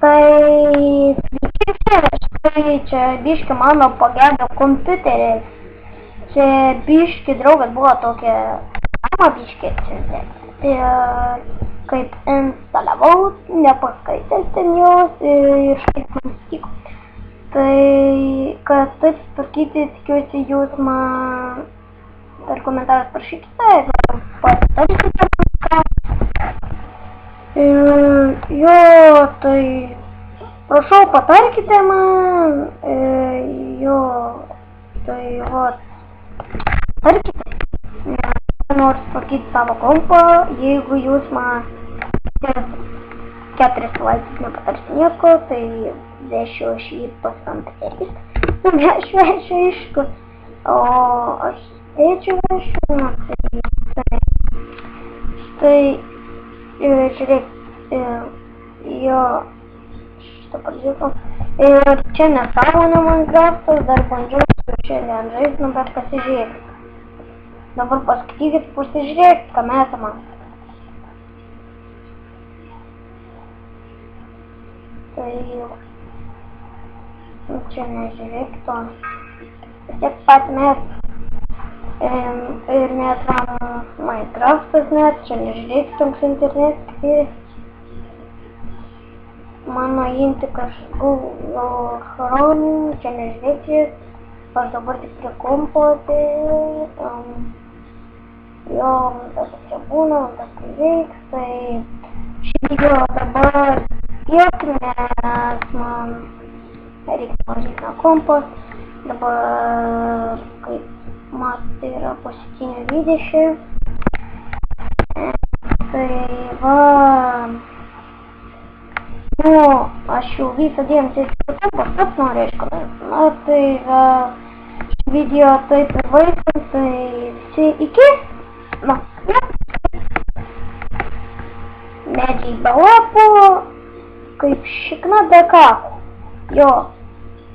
Tai štai čia biški mano pagedo kompiuteris. Čia biški draugas buvo tokia mama biški atsiuntė. Ir kaip instaliavau, nepaskaitęs ten jos ir štai man stiko. Tai kad taip sutvarkyti, tikiuosi jūs man per komentarus prašykite ir patarsite kažką. Jo, tai prašau patarkite man, jo, tai vat, patarkite, noriu sutvarkyti savo kompą, jeigu jūs man 4 savaites nepatarsi nieko, tai vešiu aš jį pas kompiuteris, vešiu aišku, o aš tėčiu vešiu, tai žiūrėk, jo, šitą pažiūrėsiu, ir čia nesąmonė Minecraftas, dar bandžiau su šiandien žaisti, bet pasižiūrėkit. Dabar paskaitykit, pasižiūrėkit, ką metama. Tai jau, čia nežiūrėkit to, tiek pat met. Ir net man Minecraftas net, čia nežiūrėkit toks internetas. Mano intikas Google Chrome, čia nežiūrėkit. Aš dabar tik prie kompo, tai jo, tas čia būna, tas veiks, tai šį video dabar tiek, nes man reikia mažyti nuo kompos. Dabar kaip matote yra paskutinė 20. Tai va, nu, aš jau visą dėmesį kompos, kas nori aišku. Na, tai va, video taip ir vaikas, tai visi iki. Na, medžiai be lapų, kaip šikna be kakų. Jo.